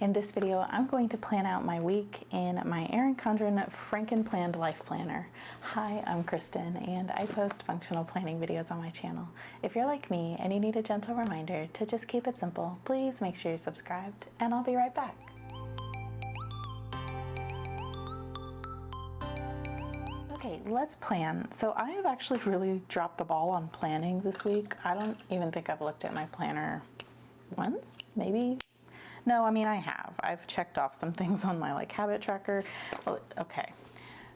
In this video, I'm going to plan out my week in my Erin Condren FrankenPlanned Life Planner. Hi, I'm Kristen, and I post functional planning videos on my channel. If you're like me and you need a gentle reminder to just keep it simple, please make sure you're subscribed, and I'll be right back. Okay, let's plan. So I have actually really dropped the ball on planning this week. I don't even think I've looked at my planner once, maybe. No, I mean, I have. I've checked off some things on my habit tracker. Well, okay,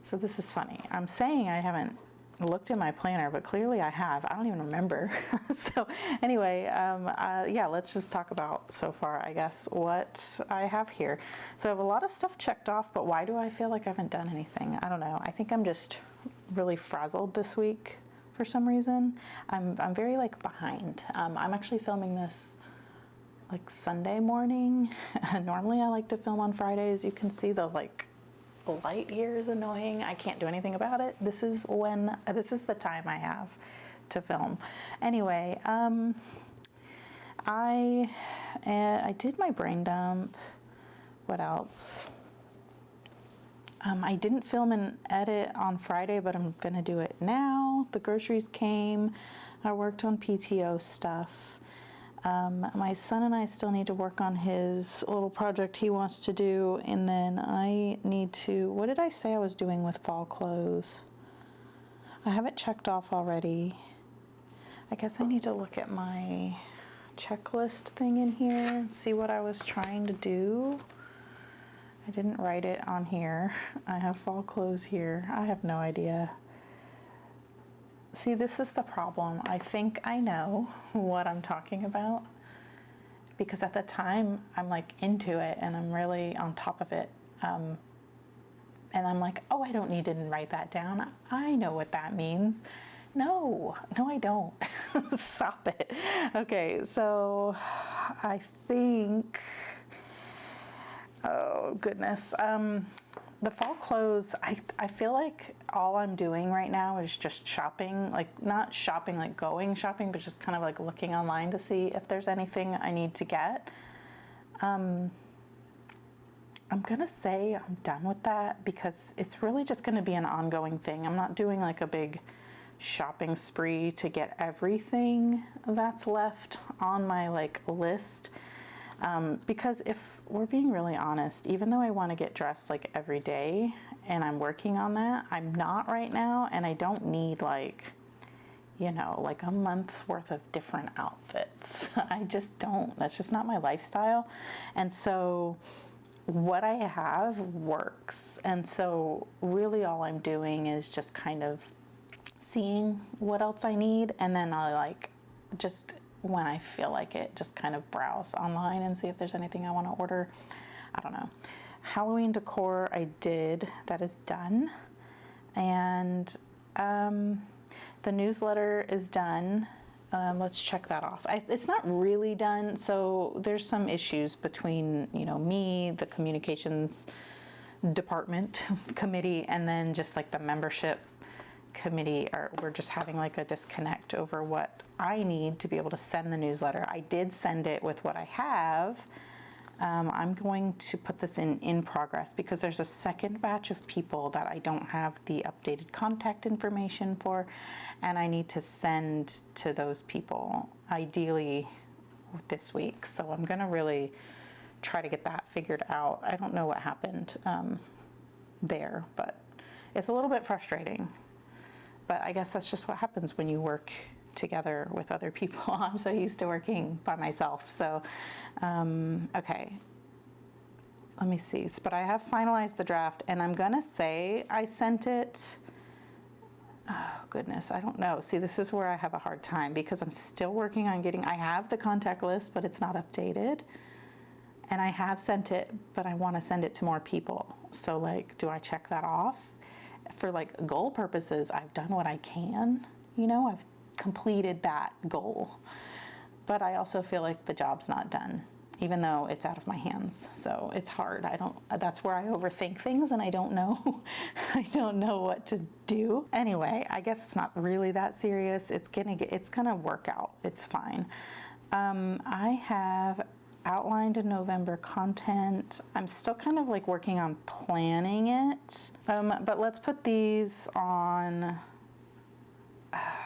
so this is funny. I'm saying I haven't looked at my planner, but clearly I have. I don't even remember. So anyway, yeah, let's just talk about so far, I guess, what I have here. So I have a lot of stuff checked off, but why do I feel like I haven't done anything? I don't know. I think I'm just really frazzled this week for some reason. I'm very behind. I'm actually filming this Sunday morning. Normally I like to film on Fridays. You can see the light here is annoying. I can't do anything about it. This is the time I have to film. Anyway, I did my brain dump. What else? I didn't film and edit on Friday, but I'm gonna do it now. The groceries came. I worked on PTO stuff. My son and I still need to work on his little project he wants to do, and then I need to, what did I say I was doing with fall clothes? I have it checked off already. I guess I need to look at my checklist thing in here and see what I was trying to do. I didn't write it on here. I have fall clothes here. I have no idea. See, this is the problem. I think I know what I'm talking about because at the time I'm into it and I'm really on top of it. And I'm oh, I don't need to write that down. I know what that means. No, I don't. Stop it. Okay, so I think, oh goodness. The fall clothes, I feel like all I'm doing right now is just shopping, not shopping going shopping, but just kind of looking online to see if there's anything I need to get. I'm gonna say I'm done with that because it's really just gonna be an ongoing thing. I'm not doing a big shopping spree to get everything that's left on my list. Because if we're being really honest, even though I want to get dressed every day and I'm working on that, I'm not right now, and I don't need a month's worth of different outfits. I just don't. That's just not my lifestyle. And so what I have works. And so really all I'm doing is just kind of seeing what else I need, and then I just when I feel like it, just kind of browse online and see if there's anything I want to order. I don't know. Halloween decor I did, that is done. And the newsletter is done. Let's check that off. It's not really done, so there's some issues between me, the communications department committee, and then just the membership committee, or we're just having a disconnect over what I need to be able to send the newsletter. I did send it with what I have. I'm going to put this in progress because there's a second batch of people that I don't have the updated contact information for, and I need to send to those people ideally this week. So I'm gonna really try to get that figured out. I don't know what happened there, but it's a little bit frustrating. But I guess that's just what happens when you work together with other people. I'm so used to working by myself. So, okay, let me see. But I have finalized the draft, and I'm gonna say I sent it, oh goodness, I don't know. See, this is where I have a hard time because I'm still working on I have the contact list, but it's not updated. And I have sent it, but I wanna send it to more people. So do I check that off? For goal purposes, I've done what I can, I've completed that goal, but I also feel the job's not done, even though it's out of my hands. So it's hard. That's where I overthink things, and I don't know, what to do. Anyway, I guess it's not really that serious. It's gonna work out. It's fine. I have outlined in November content. I'm still kind of like working on planning it, but let's put these on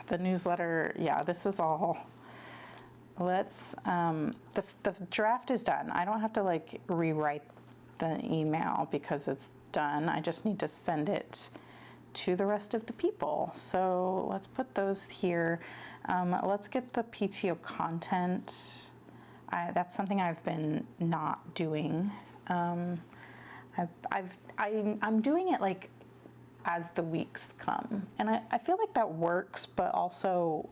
the newsletter. Yeah, this is all. Let's, the draft is done. I don't have to like rewrite the email because it's done. I just need to send it to the rest of the people. So let's put those here. Let's get the PTO content. That's something I've been not doing. I'm doing it like as the weeks come, and I feel like that works, but also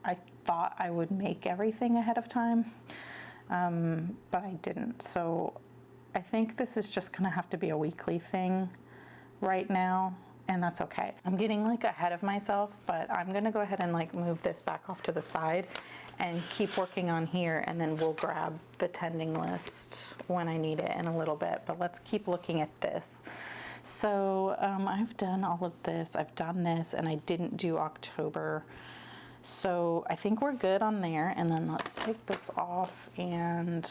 I thought I would make everything ahead of time, but I didn't. So I think this is just gonna have to be a weekly thing right now, and that's okay. I'm getting like ahead of myself, but I'm gonna go ahead and like move this back off to the side and keep working on here, and then we'll grab the tending list when I need it in a little bit. But let's keep looking at this. So I've done all of this, I've done this, and I didn't do October. So I think we're good on there. And then let's take this off, and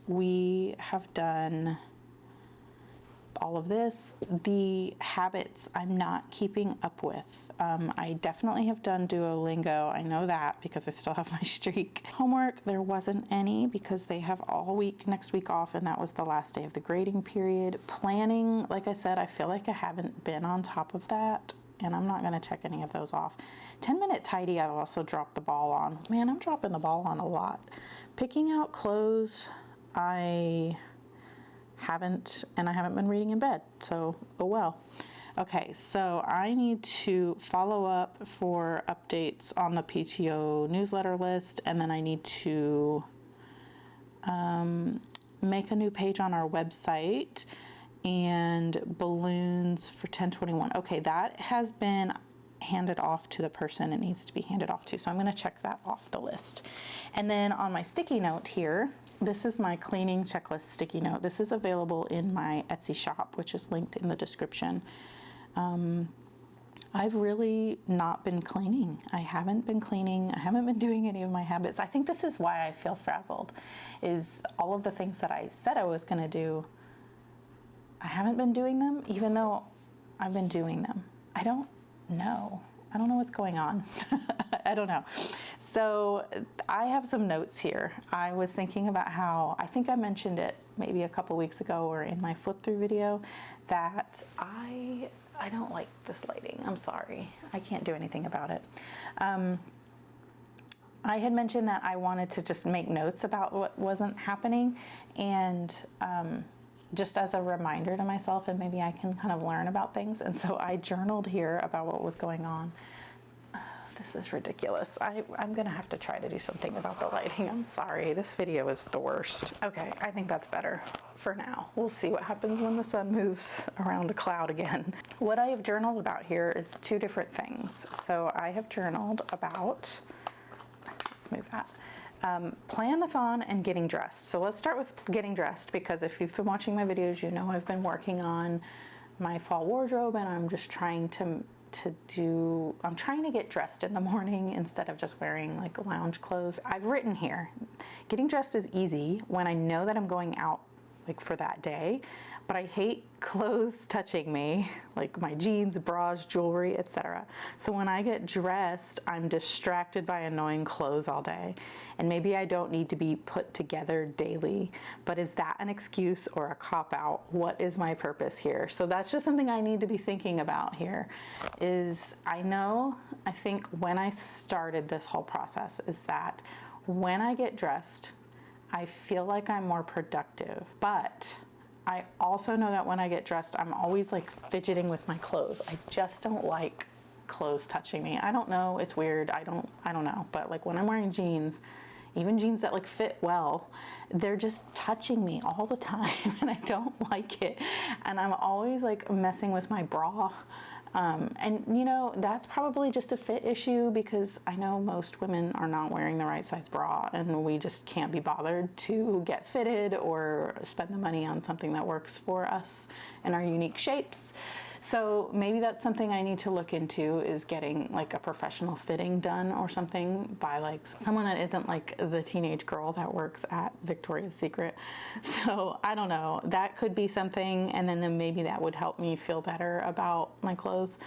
we have done all of this. The habits I'm not keeping up with. I definitely have done Duolingo. I know that because I still have my streak. Homework, there wasn't any because they have all week next week off, and that was the last day of the grading period. Planning, like I said, I feel like I haven't been on top of that, and I'm not going to check any of those off. 10-minute tidy, I've also dropped the ball on. Man, I'm dropping the ball on a lot. Picking out clothes, I haven't, and I haven't been reading in bed, so oh well. Okay, so I need to follow up for updates on the PTO newsletter list, and then I need to make a new page on our website, and balloons for 10/21. Okay, that has been handed off to the person it needs to be handed off to, so I'm going to check that off the list. And then on my sticky note here, this is my cleaning checklist sticky note. This is available in my Etsy shop, which is linked in the description. I've really not been cleaning. I haven't been cleaning. I haven't been doing any of my habits. I think this is why I feel frazzled, is all of the things that I said I was going to do, I haven't been doing them, even though I've been doing them. I don't know. I don't know what's going on. I don't know. So I have some notes here. I was thinking about how, I think I mentioned it maybe a couple weeks ago or in my flip through video, that I don't like this lighting. I'm sorry. I can't do anything about it. I had mentioned that I wanted to just make notes about what wasn't happening, and just as a reminder to myself, and maybe I can kind of learn about things. And so I journaled here about what was going on. This is ridiculous. I'm gonna have to try to do something about the lighting. I'm sorry, this video is the worst. Okay, I think that's better for now. We'll see what happens when the sun moves around a cloud again. What I have journaled about here is two different things. So I have journaled about, let's move that. Plan-a-thon and getting dressed. So let's start with getting dressed, because if you've been watching my videos, you know I've been working on my fall wardrobe, and I'm just trying to get dressed in the morning instead of just wearing like lounge clothes. I've written here, getting dressed is easy when I know that I'm going out like for that day, but I hate clothes touching me, like my jeans, bras, jewelry, etc. So when I get dressed, I'm distracted by annoying clothes all day. And maybe I don't need to be put together daily, but is that an excuse or a cop-out? What is my purpose here? So that's just something I need to be thinking about here. Is I think when I started this whole process, is that when I get dressed, I feel like I'm more productive, but I also know that when I get dressed, I'm always like fidgeting with my clothes. I just don't like clothes touching me. I don't know, it's weird. I don't know, but like when I'm wearing jeans, even jeans that like fit well, they're just touching me all the time, and I don't like it. And I'm always like messing with my bra. And you know, that's probably just a fit issue, because I know most women are not wearing the right size bra, and we just can't be bothered to get fitted or spend the money on something that works for us and our unique shapes. So maybe that's something I need to look into, is getting like a professional fitting done or something by like someone that isn't like the teenage girl that works at Victoria's Secret. So I don't know, that could be something, and then maybe that would help me feel better about my clothes.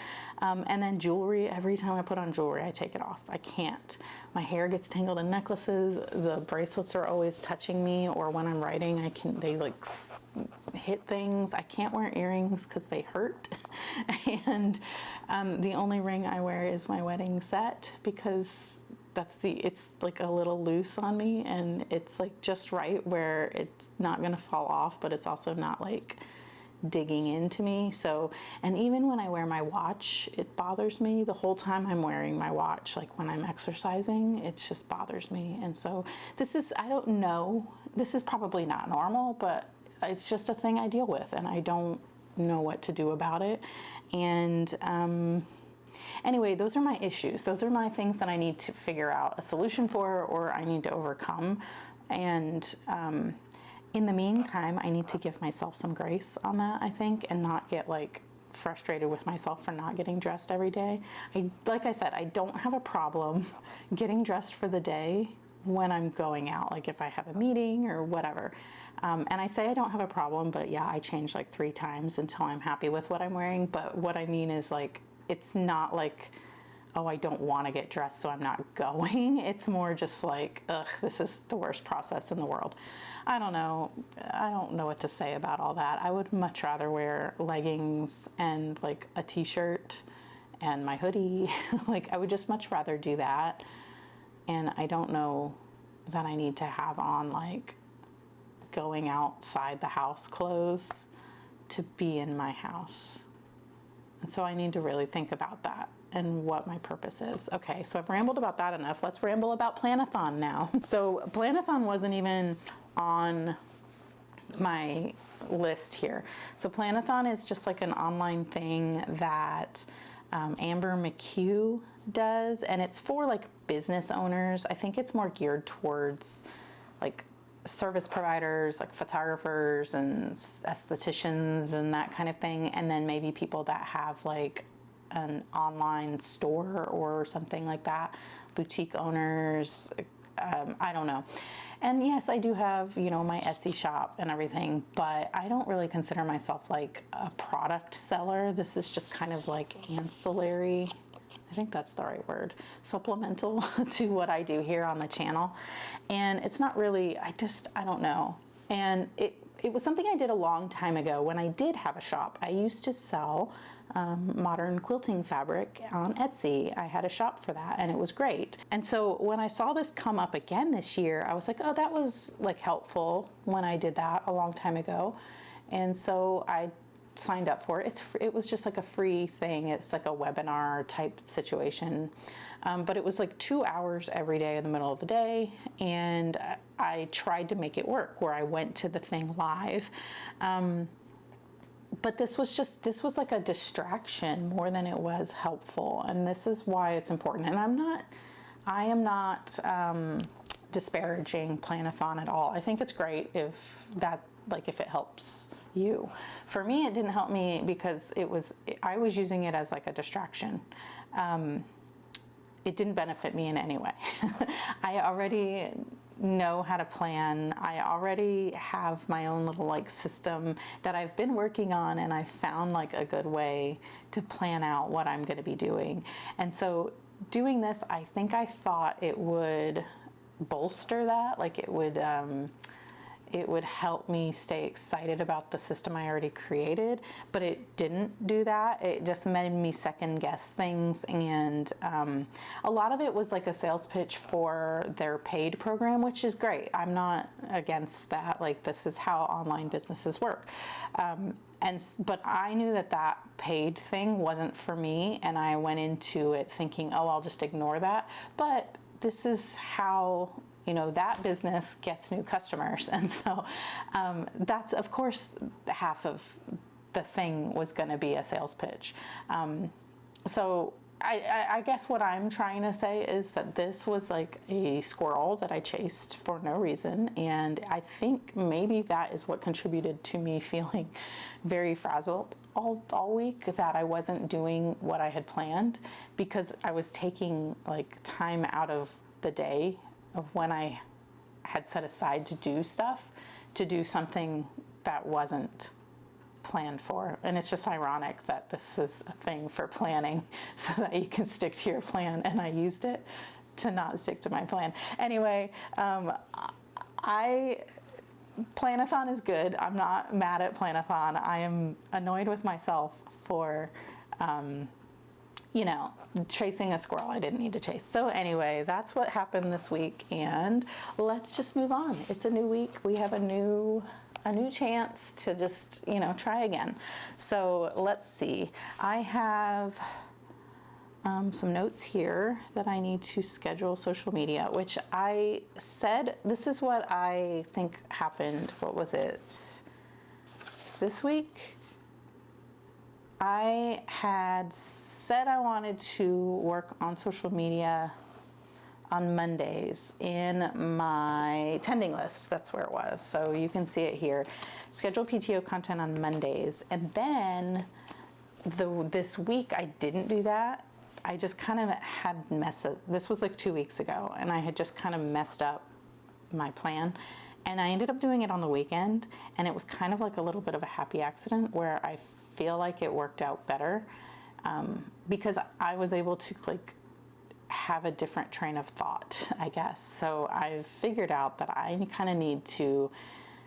And then jewelry, every time I put on jewelry, I take it off. I can't. My hair gets tangled in necklaces. The bracelets are always touching me, or when I'm writing, they like hit things. I can't wear earrings because they hurt. And the only ring I wear is my wedding set, because it's like a little loose on me, and it's like just right where it's not gonna fall off, but it's also not like digging into me. So, and even when I wear my watch, it bothers me the whole time I'm wearing my watch. Like when I'm exercising, it just bothers me. And so I don't know, this is probably not normal, but it's just a thing I deal with, and I don't know what to do about it. And anyway, those are my issues. Those are my things that I need to figure out a solution for, or I need to overcome. And in the meantime, I need to give myself some grace on that, I think, and not get like frustrated with myself for not getting dressed every day. Like I said, I don't have a problem getting dressed for the day when I'm going out, like if I have a meeting or whatever. And I say I don't have a problem, but yeah, I change like 3 times until I'm happy with what I'm wearing. But what I mean is, like, it's not like, oh, I don't want to get dressed, so I'm not going. It's more just like, ugh, this is the worst process in the world. I don't know. I don't know what to say about all that. I would much rather wear leggings and like a t-shirt and my hoodie. Like, I would just much rather do that. And I don't know that I need to have on like going outside the house clothes to be in my house. And so I need to really think about that and what my purpose is. Okay, so I've rambled about that enough. Let's ramble about Planathon now. So Planathon wasn't even on my list here. So Planathon is just like an online thing that Amber McHugh does, and it's for like business owners. I think it's more geared towards like service providers, like photographers and estheticians and that kind of thing, and then maybe people that have like an online store or something like that, boutique owners, I don't know. And yes, I do have, my Etsy shop and everything, but I don't really consider myself like a product seller. This is just kind of like ancillary, I think that's the right word, supplemental to what I do here on the channel. And it's not really, I don't know. And it was something I did a long time ago when I did have a shop. I used to sell modern quilting fabric on Etsy. I had a shop for that, and it was great. And so when I saw this come up again this year, I was like, oh, that was like helpful when I did that a long time ago. And so I signed up for it. It was just like a free thing. It's like a webinar type situation. But it was like 2 hours every day in the middle of the day. And I tried to make it work where I went to the thing live. But this was like a distraction more than it was helpful. And this is why it's important. And I am not disparaging Planathon at all. I think it's great if it helps you. For me, it didn't help me because I was using it as like a distraction. It didn't benefit me in any way. I already know how to plan. I already have my own little like system that I've been working on, and I found like a good way to plan out what I'm going to be doing. And so doing this, I thought it would bolster that, like it would help me stay excited about the system I already created, but it didn't do that. It just made me second guess things, and a lot of it was like a sales pitch for their paid program, which is great. I'm not against that. Like, this is how online businesses work. But I knew that paid thing wasn't for me, and I went into it thinking, oh, I'll just ignore that. But this is how that business gets new customers. And so that's, of course, half of the thing was going to be a sales pitch. So I guess what I'm trying to say is that this was like a squirrel that I chased for no reason. And I think maybe that is what contributed to me feeling very frazzled all week, that I wasn't doing what I had planned, because I was taking like time out of the day of when I had set aside to do stuff, to do something that wasn't planned for. And it's just ironic that this is a thing for planning so that you can stick to your plan, and I used it to not stick to my plan. Anyway, Planathon is good. I'm not mad at Planathon. I am annoyed with myself for chasing a squirrel I didn't need to chase. So anyway, that's what happened this week, and let's just move on. It's a new week. We have a new chance to just, try again. So let's see. I have some notes here that I need to schedule social media, which I said, this is what I think happened. What was it? This week? I had said I wanted to work on social media on Mondays in my tending list. That's where it was. So you can see it here. Schedule PTO content on Mondays. And then this week I didn't do that. I just kind of had this was like 2 weeks ago, and I had just kind of messed up my plan. And I ended up doing it on the weekend, and it was kind of like a little bit of a happy accident where I feel like it worked out better because I was able to have a different train of thought, I guess. So I've figured out that I kind of need to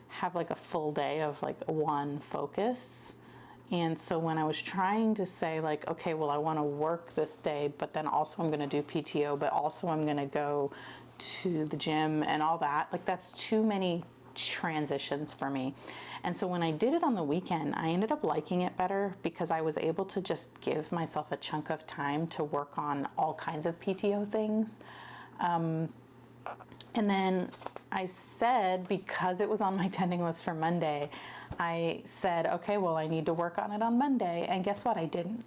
have like a full day of like one focus. And so when I was trying to say like, okay, well, I want to work this day, but then also I'm going to do PTO, but also I'm going to go to the gym and all that, like that's too many transitions for me. And so when I did it on the weekend, I ended up liking it better because I was able to just give myself a chunk of time to work on all kinds of PTO things. And then I said, because it was on my tending list for Monday, I said, okay, well, I need to work on it on Monday. And guess what? I didn't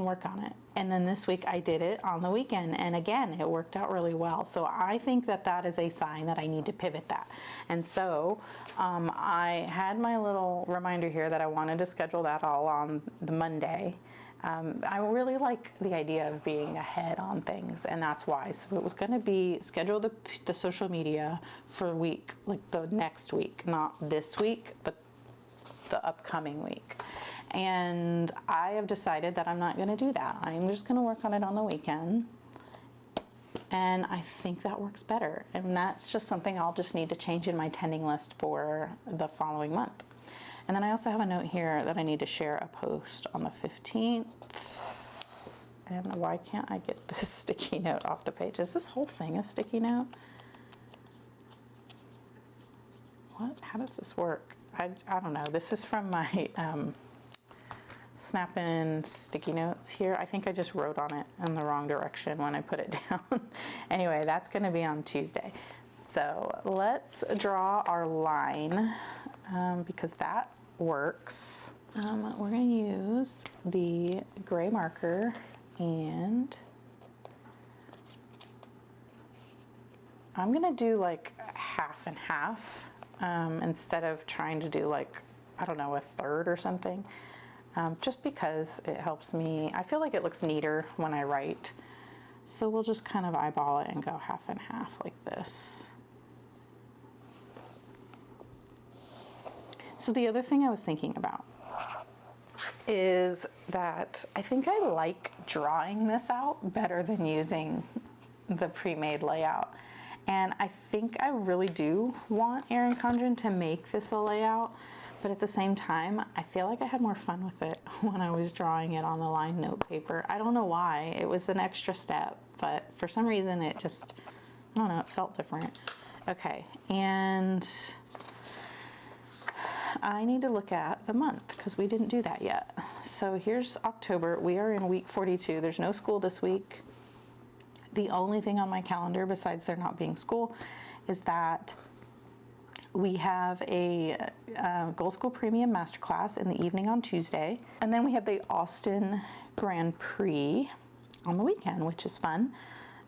work on it. And then this week I did it on the weekend. And again, it worked out really well. So I think that that is a sign that I need to pivot that. And so I had my little reminder here that I wanted to schedule that all on the Monday. I really like the idea of being ahead on things, and that's why. So it was going to be schedule the social media for a week, like the next week, not this week, but the upcoming week. And I have decided that I'm not going to do that. I'm just going to work on it on the weekend. And I think that works better. And that's just something I'll just need to change in my tending list for the following month. And then I also have a note here that I need to share a post on the 15th. And why can't I get this sticky note off the page? Is this whole thing a sticky note? What? How does this work? I don't know. This is from my Snap-in sticky notes here. I think I just wrote on it in the wrong direction when I put it down. Anyway, that's going to be on Tuesday. So let's draw our line because that works. We're going to use the gray marker and I'm going to do like half and half instead of trying to do like, I don't know, a third or something. Just because it helps me. I feel like it looks neater when I write. So we'll just kind of eyeball it and go half and half like this. So the other thing I was thinking about is that I think I like drawing this out better than using the pre-made layout. And I think I really do want Erin Condren to make this a layout. But at the same time, I feel like I had more fun with it when I was drawing it on the lined note paper. I don't know why. It was an extra step, but for some reason it just, I don't know, it felt different. Okay, and I need to look at the month because we didn't do that yet. So here's October. We are in week 42. There's no school this week. The only thing on my calendar besides there not being school is that we have a Gold School Premium Masterclass in the evening on Tuesday. And then we have the Austin Grand Prix on the weekend, which is fun.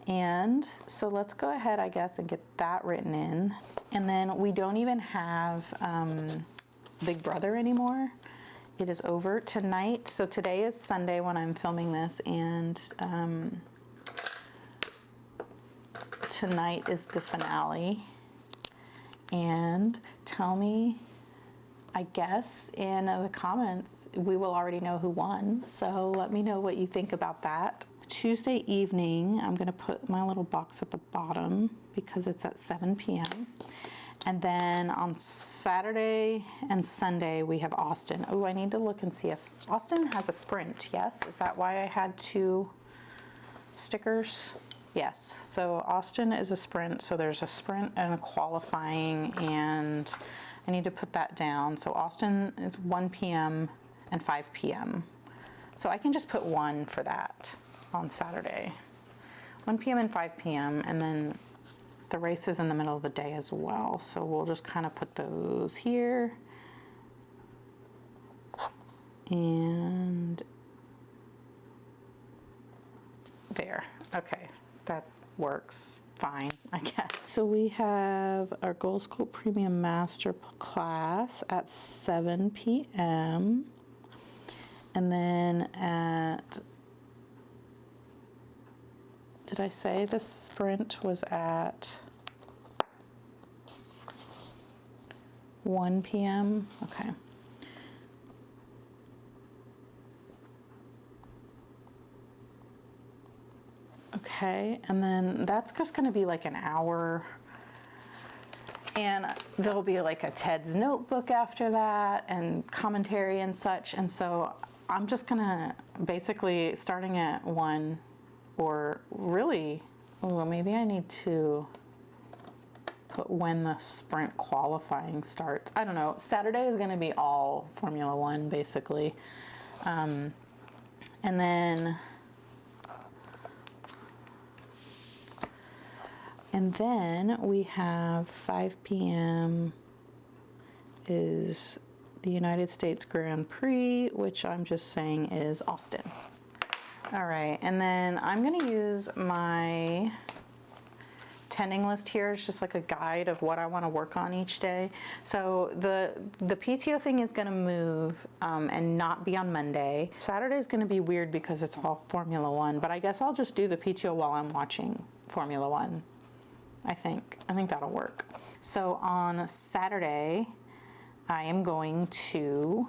And so let's go ahead, I guess, and get that written in. And then we don't even have Big Brother anymore. It is over tonight. So today is Sunday when I'm filming this, and tonight is the finale. And tell me, I guess, in the comments, we will already know who won. So let me know what you think about that. Tuesday evening, I'm gonna put my little box at the bottom because it's at 7 p.m. And then on Saturday and Sunday, we have Austin. Oh, I need to look and see if Austin has a sprint. Yes, is that why I had 2 stickers? Yes, so Austin is a sprint. So there's a sprint and a qualifying, and I need to put that down. So Austin is 1 p.m. and 5 p.m. So I can just put 1 for that on Saturday. 1 p.m. and 5 p.m. and then the race is in the middle of the day as well. So we'll just kind of put those here. And there. Okay, that works fine, I guess. So we have our Goal School Premium Master class at 7 p.m. And then at, did I say the sprint was at 1 p.m.? Okay. Okay, and then that's just gonna be like an hour. And there'll be like a Ted's notebook after that and commentary and such. And so I'm just gonna basically, starting at 1, or really, well, maybe I need to put when the sprint qualifying starts. I don't know. Saturday is going to be all Formula One, basically. And then we have 5 p.m. is the United States Grand Prix, which I'm just saying is Austin. All right, and then I'm gonna use my tending list here. It's just like a guide of what I wanna work on each day. So the PTO thing is gonna move and not be on Monday. Saturday is gonna be weird because it's all Formula One, but I guess I'll just do the PTO while I'm watching Formula One. I think that'll work. So on Saturday, I am going to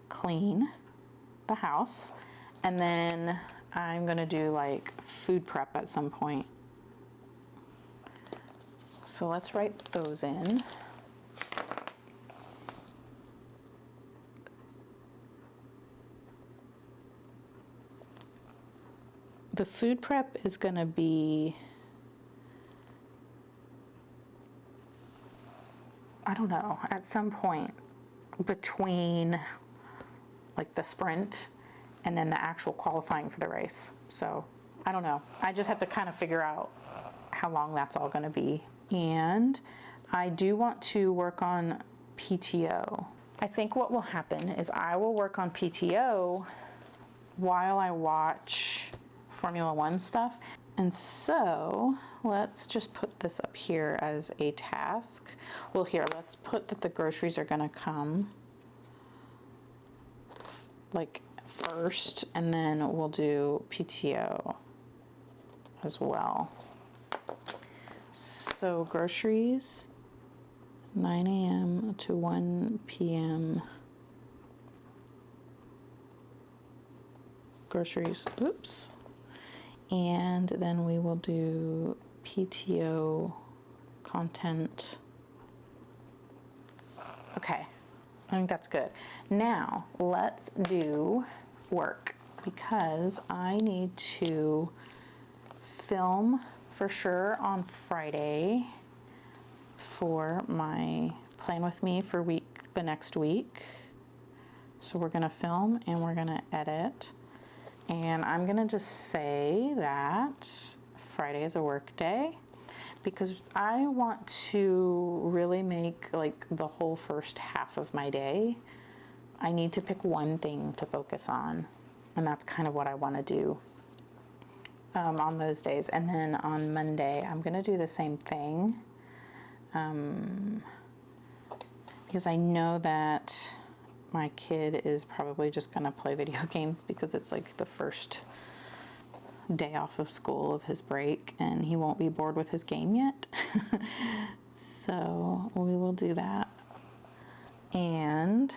clean the house, and then I'm gonna do like food prep at some point. So let's write those in. The food prep is gonna be, I don't know, at some point between like the sprint and then the actual qualifying for the race. So I don't know. I just have to kind of figure out how long that's all gonna be. And I do want to work on PTO. I think what will happen is I will work on PTO while I watch Formula One stuff. And so let's just put this up here as a task. Well, here, let's put that the groceries are gonna come like first, and then we'll do PTO as well. So groceries, 9 a.m. to 1 p.m. Groceries, oops. And then we will do PTO content. Okay, I think that's good. Now let's do work, because I need to film for sure on Friday for my plan with me for the next week. So we're gonna film and we're gonna edit. And I'm gonna just say that Friday is a work day, because I want to really make like the whole first half of my day I need to pick one thing to focus on, and that's kind of what I want to do on those days. And then on Monday, I'm going to do the same thing because I know that my kid is probably just going to play video games because it's like the first day off of school of his break, and he won't be bored with his game yet. So we will do that. And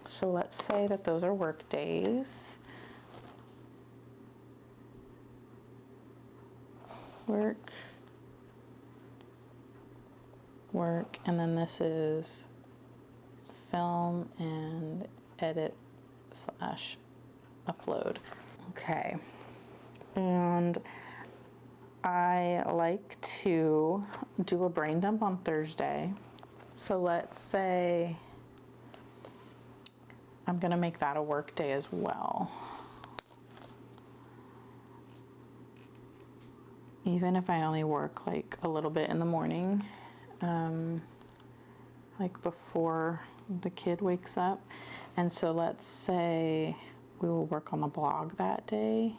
so let's say that those are work days. Work, and then this is film and edit / upload. Okay. And I like to do a brain dump on Thursday. So let's say I'm going to make that a work day as well. Even if I only work like a little bit in the morning, like before the kid wakes up. And so let's say we will work on the blog that day,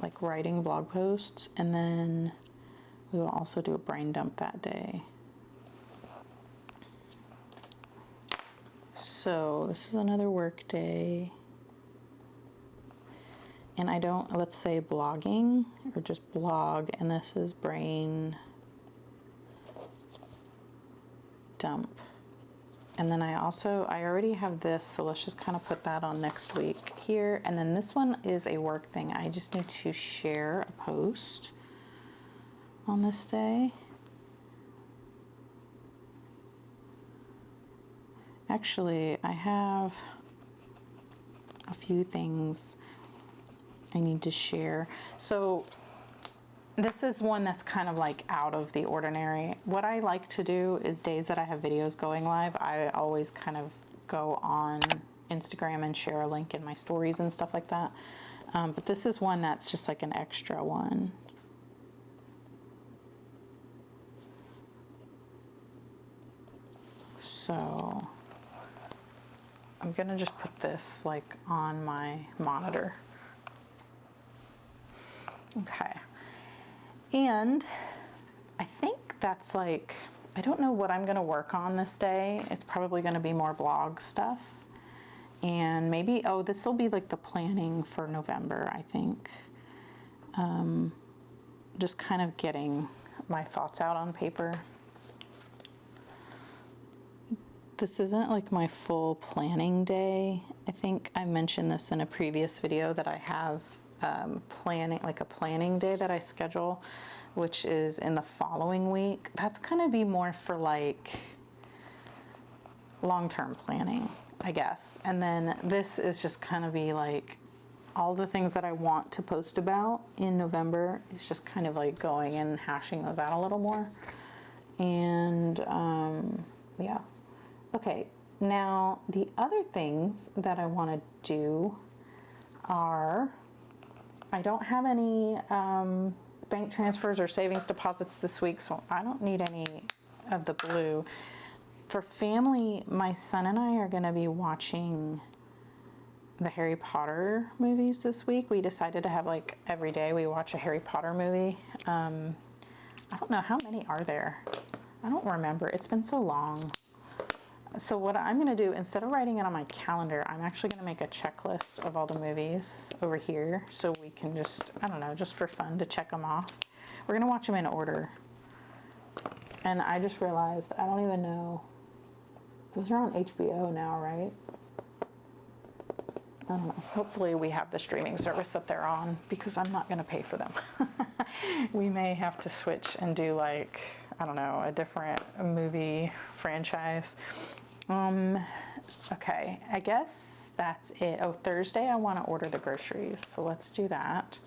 like writing blog posts, and then we will also do a brain dump that day. So this is another work day. And I don't, let's say blogging, or just blog, and this is brain dump. And then I already have this, so let's just kind of put that on next week here. And then this one is a work thing. I just need to share a post on this day. Actually, I have a few things I need to share. So this is one that's kind of like out of the ordinary. What I like to do is days that I have videos going live, I always kind of go on Instagram and share a link in my stories and stuff like that. But this is one that's just like an extra one. So I'm gonna just put this like on my monitor. Okay. And I think that's like, I don't know what I'm going to work on this day. It's probably going to be more blog stuff. And maybe, this will be like the planning for November, I think. Just kind of getting my thoughts out on paper. This isn't like my full planning day. I think I mentioned this in a previous video that I have planning, like a planning day that I schedule, which is in the following week. That's gonna be more for like long-term planning, I guess. And then this is just kind of be like all the things that I want to post about in November. It's just kind of like going and hashing those out a little more. And yeah. Okay, now the other things that I want to do are, I don't have any bank transfers or savings deposits this week, so I don't need any of the blue. For family, my son and I are going to be watching the Harry Potter movies this week. We decided to have like every day we watch a Harry Potter movie. I don't know, how many are there? I don't remember. It's been so long. So what I'm going to do, instead of writing it on my calendar, I'm actually going to make a checklist of all the movies over here so we can just, I don't know, just for fun to check them off. We're going to watch them in order. And I just realized, I don't even know, those are on HBO now, right? I don't know. Hopefully we have the streaming service that they're on, because I'm not going to pay for them. We may have to switch and do like, I don't know, a different movie franchise. Okay, I guess that's it. Oh, Thursday I want to order the groceries, so let's do that.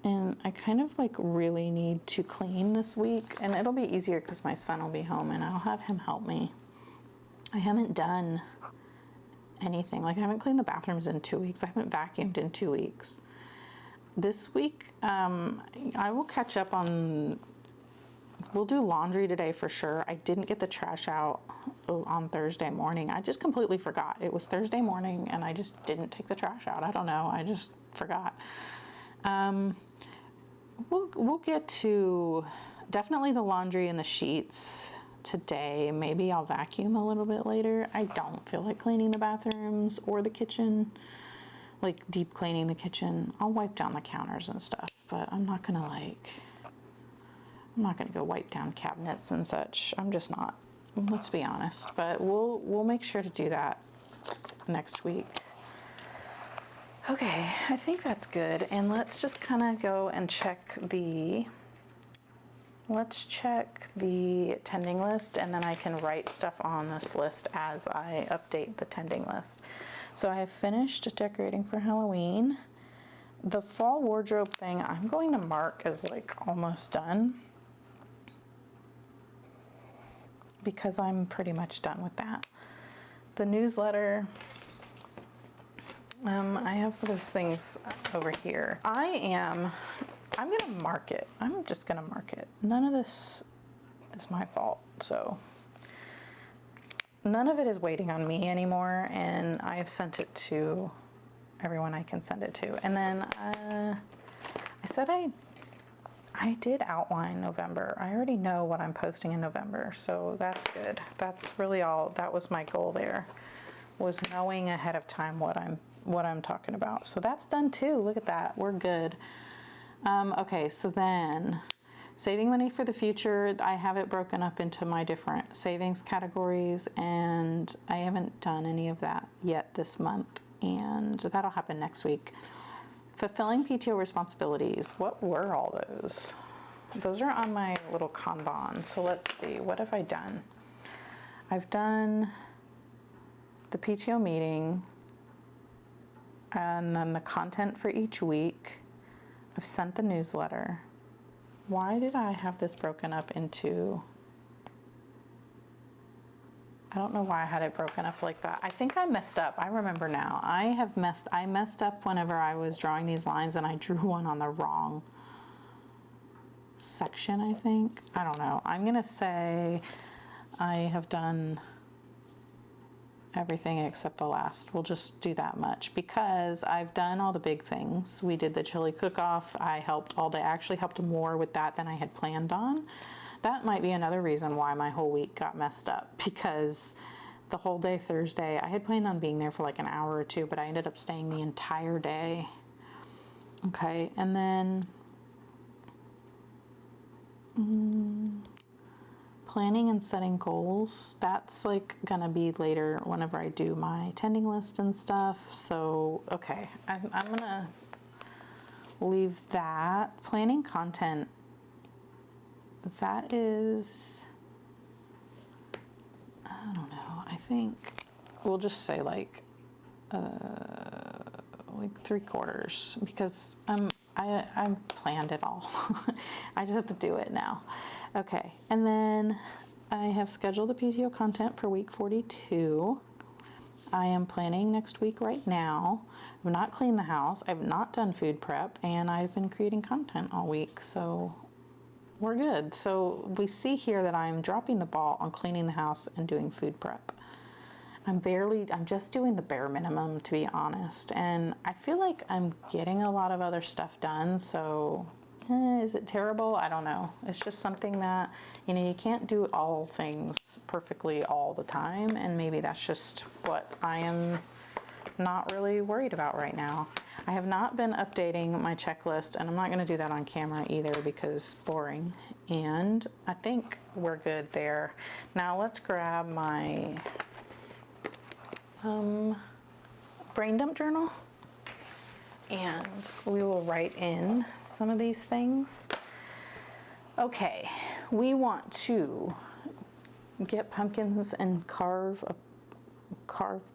And I kind of like really need to clean this week, and it'll be easier because my son will be home and I'll have him help me. I haven't done anything. Like I haven't cleaned the bathrooms in 2 weeks. I haven't vacuumed in 2 weeks. This week, I will catch up on, we'll do laundry today for sure. I didn't get the trash out on Thursday morning. I just completely forgot. It was Thursday morning and I just didn't take the trash out. I don't know. I just forgot. We'll get to definitely the laundry and the sheets today. Maybe I'll vacuum a little bit later. I don't feel like cleaning the bathrooms or the kitchen, like deep cleaning the kitchen. I'll wipe down the counters and stuff, but I'm not gonna go wipe down cabinets and such. I'm just not, let's be honest, but we'll make sure to do that next week. Okay, I think that's good. And let's just kind of go and check the tending list, and then I can write stuff on this list as I update the tending list. So I have finished decorating for Halloween. The fall wardrobe thing, I'm going to mark as like almost done, because I'm pretty much done with that. The newsletter, I have those things over here. I'm gonna mark it. I'm just gonna mark it. None of this is my fault, so none of it is waiting on me anymore, and I have sent it to everyone I can send it to. And then I said I did outline November. I already know what I'm posting in November, so that's good. That's really all. That was my goal there, was knowing ahead of time what I'm talking about. So that's done too. Look at that. We're good. Okay, so then saving money for the future, I have it broken up into my different savings categories, and I haven't done any of that yet this month, and that'll happen next week. Fulfilling PTO responsibilities, what were all those? Those are on my little Kanban. So let's see, what have I done? I've done the PTO meeting, and then the content for each week. I've sent the newsletter. Why did I have this broken up into, I don't know why I had it broken up like that. I think I messed up. I remember now. I messed up whenever I was drawing these lines, and I drew one on the wrong section, I think. I don't know. I'm gonna say I have done everything except the last. We'll just do that much, because I've done all the big things. We did the chili cook-off. I helped all day. I actually helped more with that than I had planned on. That might be another reason why my whole week got messed up, because the whole day Thursday, I had planned on being there for like an hour or two, but I ended up staying the entire day. Okay, and then planning and setting goals, that's like gonna be later whenever I do my tending list and stuff. So okay, I'm gonna leave that. Planning content, that is, I don't know, I think we'll just say like 3/4, because I planned it all. I just have to do it now. Okay, and then I have scheduled the PTO content for week 42. I am planning next week right now. I've not cleaned the house, I've not done food prep, and I've been creating content all week, so we're good. So we see here that I'm dropping the ball on cleaning the house and doing food prep. I'm just doing the bare minimum, to be honest, and I feel like I'm getting a lot of other stuff done, so is it terrible? I don't know. It's just something that, you can't do all things perfectly all the time, and maybe that's just what I am not really worried about right now. I have not been updating my checklist, and I'm not going to do that on camera either, because boring, and I think we're good there. Now let's grab my brain dump journal, and we will write in some of these things. Okay, we want to get pumpkins and carve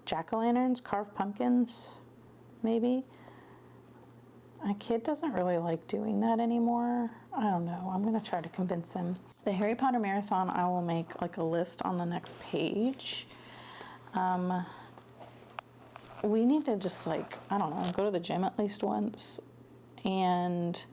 jack-o'-lanterns, carve pumpkins, maybe. My kid doesn't really like doing that anymore. I don't know, I'm gonna try to convince him. The Harry Potter Marathon, I will make like a list on the next page. we need to just like, I don't know, go to the gym at least once and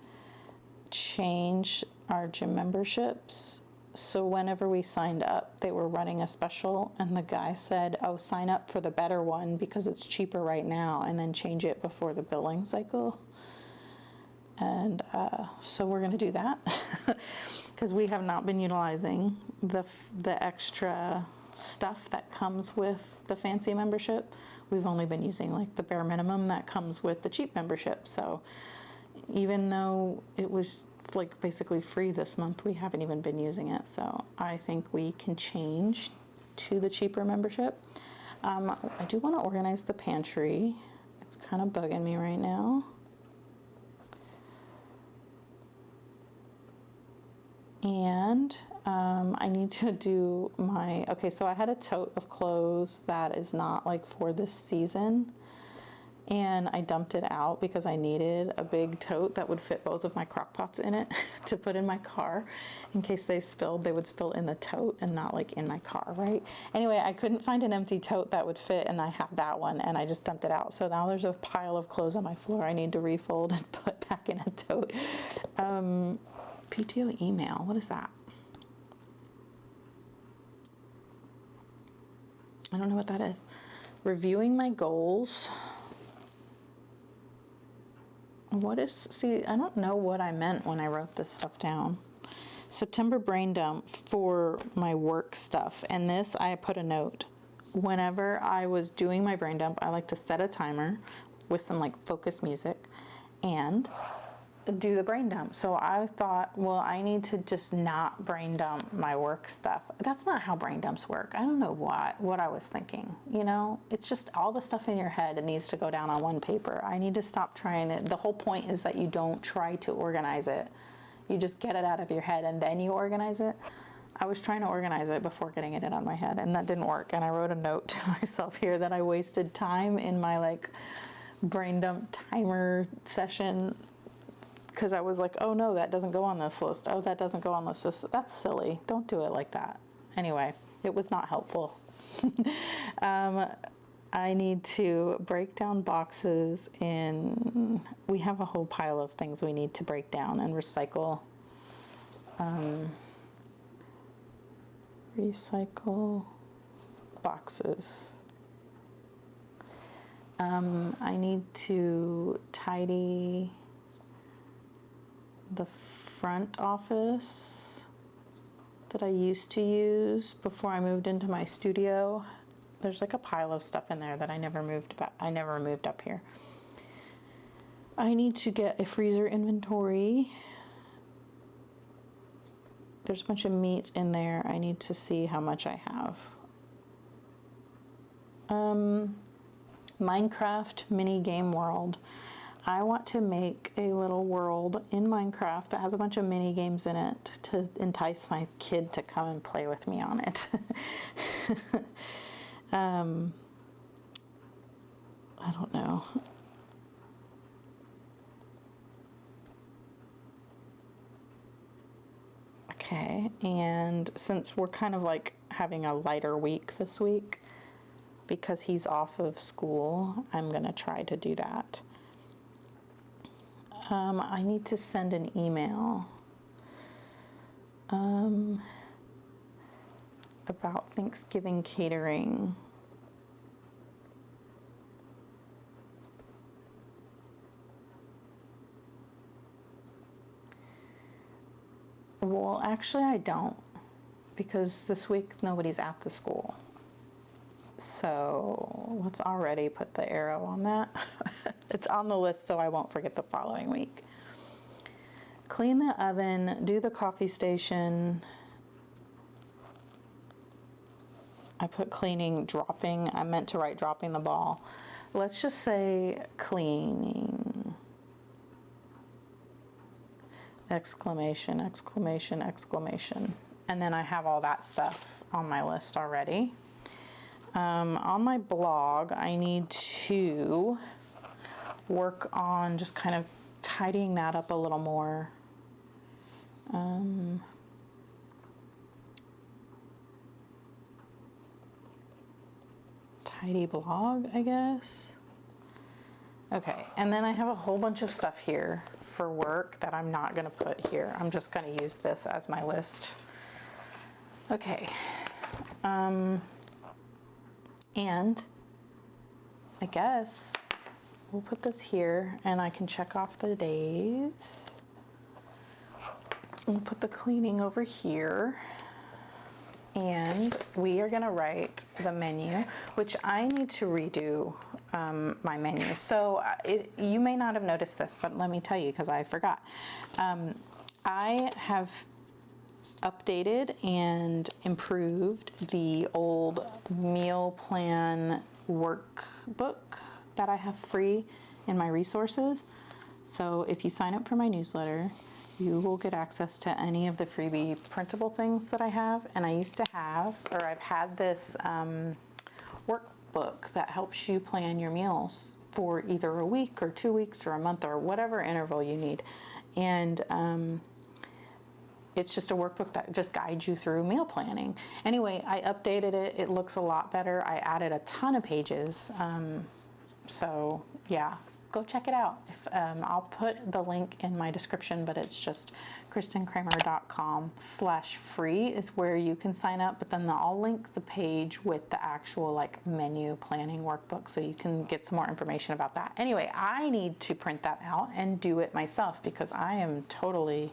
change our gym memberships. So whenever we signed up, they were running a special, and the guy said, oh, sign up for the better one because it's cheaper right now, and then change it before the billing cycle. And so we're going to do that because we have not been utilizing the extra stuff that comes with the fancy membership. We've only been using like the bare minimum that comes with the cheap membership. So even though it was like basically free this month, we haven't even been using it. So I think we can change to the cheaper membership. I do want to organize the pantry. It's kind of bugging me right now. And I need to do my, okay, so I had a tote of clothes that is not like for this season. And I dumped it out because I needed a big tote that would fit both of my crock pots in it to put in my car. In case they spilled, they would spill in the tote and not like in my car, right? Anyway, I couldn't find an empty tote that would fit, and I had that one, and I just dumped it out. So now there's a pile of clothes on my floor I need to refold and put back in a tote. PTO email, what is that? I don't know what that is. Reviewing my goals. See, I don't know what I meant when I wrote this stuff down. September brain dump for my work stuff. And this, I put a note. Whenever I was doing my brain dump, I like to set a timer with some like focus music and do the brain dump. So I thought, well, I need to just not brain dump my work stuff. That's not how brain dumps work. I don't know what I was thinking, you know? It's just all the stuff in your head, it needs to go down on one paper. I need to stop trying it. The whole point is that you don't try to organize it. You just get it out of your head and then you organize it. I was trying to organize it before getting it out of my head, and that didn't work. And I wrote a note to myself here that I wasted time in my like brain dump timer session, because I was like, oh no, that doesn't go on this list. Oh, that doesn't go on this list. That's silly. Don't do it like that. Anyway, it was not helpful. I need to break down boxes we have a whole pile of things we need to break down and recycle. Recycle boxes. I need to tidy the front office that I used to use before I moved into my studio. There's like a pile of stuff in there that I never moved up here. I need to get a freezer inventory. There's a bunch of meat in there. I need to see how much I have. Minecraft mini game world. I want to make a little world in Minecraft that has a bunch of mini games in it to entice my kid to come and play with me on it. I don't know. Okay, and since we're kind of like having a lighter week this week because he's off of school, I'm gonna try to do that. I need to send an email about Thanksgiving catering. Well, actually I don't, because this week nobody's at the school. So let's already put the arrow on that. It's on the list so I won't forget the following week. Clean the oven, do the coffee station. I put cleaning, dropping. I meant to write dropping the ball. Let's just say cleaning. Exclamation, exclamation, exclamation. And then I have all that stuff on my list already. On my blog, I need to work on just kind of tidying that up a little more. Tidy blog, I guess. Okay, and then I have a whole bunch of stuff here for work that I'm not gonna put here. I'm just gonna use this as my list. Okay, and I guess we'll put this here and I can check off the days. We'll put the cleaning over here. And we are gonna write the menu, which I need to redo my menu. So you may not have noticed this, but let me tell you, because I forgot. I have updated and improved the old meal plan workbook that I have free in my resources. So if you sign up for my newsletter, you will get access to any of the freebie printable things that I have. And I used to have, or I've had this workbook that helps you plan your meals for either a week or 2 weeks or a month or whatever interval you need. And it's just a workbook that just guides you through meal planning. Anyway, I updated it. It looks a lot better. I added a ton of pages. So yeah, go check it out. I'll put the link in my description, but it's just kristenkramer.com/free is where you can sign up. But then I'll link the page with the actual like menu planning workbook so you can get some more information about that. Anyway, I need to print that out and do it myself because I am totally,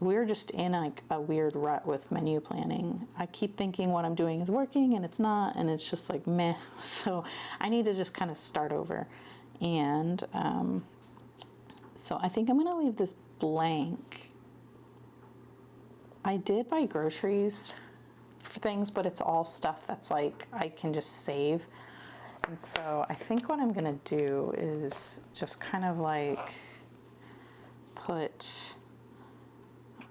we're just in like a weird rut with menu planning. I keep thinking what I'm doing is working and it's not, and it's just like meh. So I need to just kind of start over. And so I think I'm gonna leave this blank. I did buy groceries for things, but it's all stuff that's like I can just save. And so I think what I'm gonna do is just kind of like put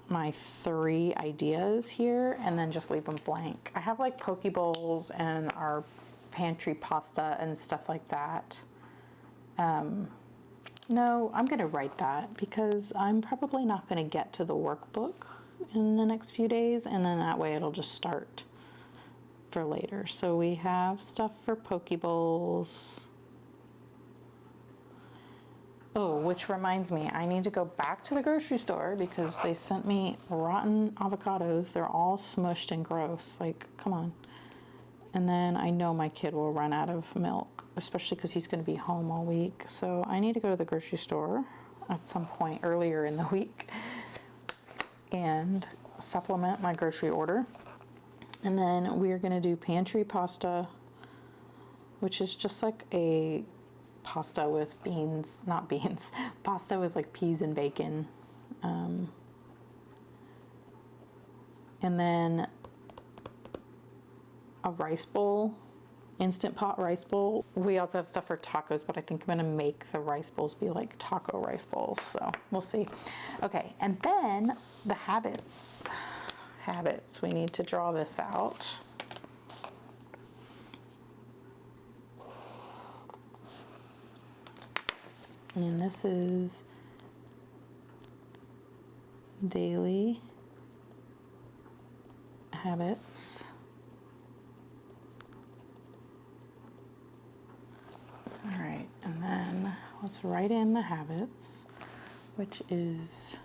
my 3 ideas here and then just leave them blank. I have like poke bowls and our pantry pasta and stuff like that. No, I'm gonna write that because I'm probably not gonna get to the workbook in the next few days, and then that way it'll just start for later. So we have stuff for poke bowls. Oh, which reminds me, I need to go back to the grocery store because they sent me rotten avocados. They're all smushed and gross. Like, come on. And then I know my kid will run out of milk, especially because he's going to be home all week. So I need to go to the grocery store at some point earlier in the week and supplement my grocery order. And then we're going to do pantry pasta, which is just like a pasta with beans, not beans, pasta with like peas and bacon. And then a rice bowl, Instant Pot rice bowl. We also have stuff for tacos, but I think I'm gonna make the rice bowls be like taco rice bowls, so we'll see. Okay, and then the habits. We need to draw this out. And this is daily habits. All right, and then let's write in the habits, which is,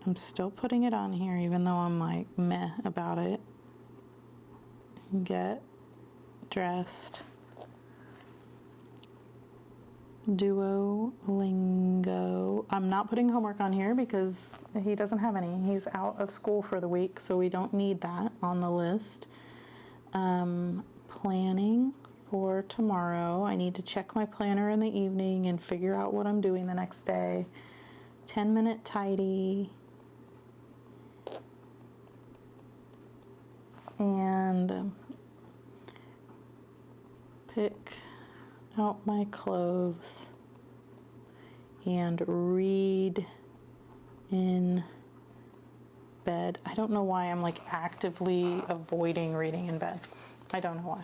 I'm still putting it on here even though I'm like meh about it. Get dressed. Duolingo. I'm not putting homework on here because he doesn't have any. He's out of school for the week, so we don't need that on the list. Planning for tomorrow. I need to check my planner in the evening and figure out what I'm doing the next day. 10-minute tidy. And pick out my clothes and read in bed. I don't know why I'm like actively avoiding reading in bed. I don't know why.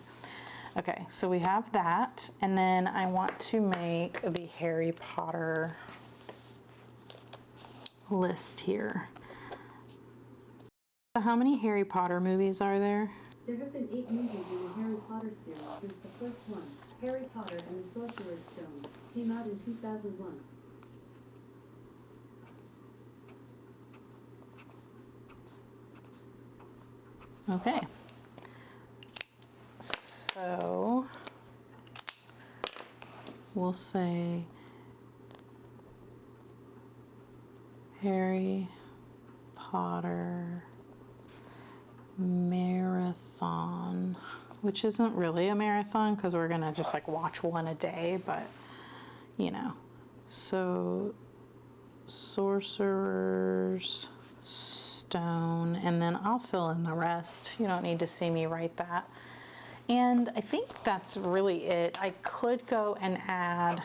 Okay, so we have that, and then I want to make the Harry Potter list here. So how many Harry Potter movies are there? There have been 8 movies in the Harry Potter series since the first one. Harry Potter and the Sorcerer's Stone came out in 2001. Okay. So we'll say Harry Potter marathon, which isn't really a marathon because we're gonna just like watch one a day, but you know. So Sorcerer's Stone, and then I'll fill in the rest. You don't need to see me write that. And I think that's really it. I could go and add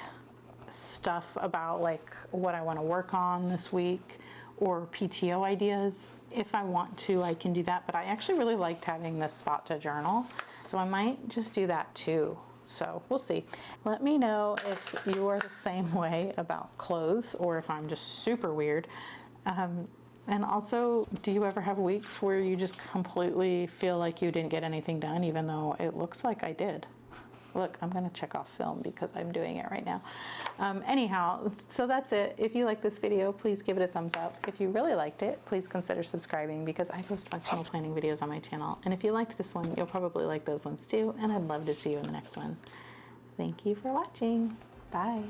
stuff about like what I want to work on this week or PTO ideas. If I want to, I can do that, but I actually really liked having this spot to journal, so I might just do that too. So we'll see. Let me know if you are the same way about clothes or if I'm just super weird. And also, do you ever have weeks where you just completely feel like you didn't get anything done, even though it looks like I did? Look, I'm going to check off film because I'm doing it right now. Anyhow, so that's it. If you like this video, please give it a thumbs up. If you really liked it, please consider subscribing because I post functional planning videos on my channel. And if you liked this one, you'll probably like those ones too. And I'd love to see you in the next one. Thank you for watching. Bye.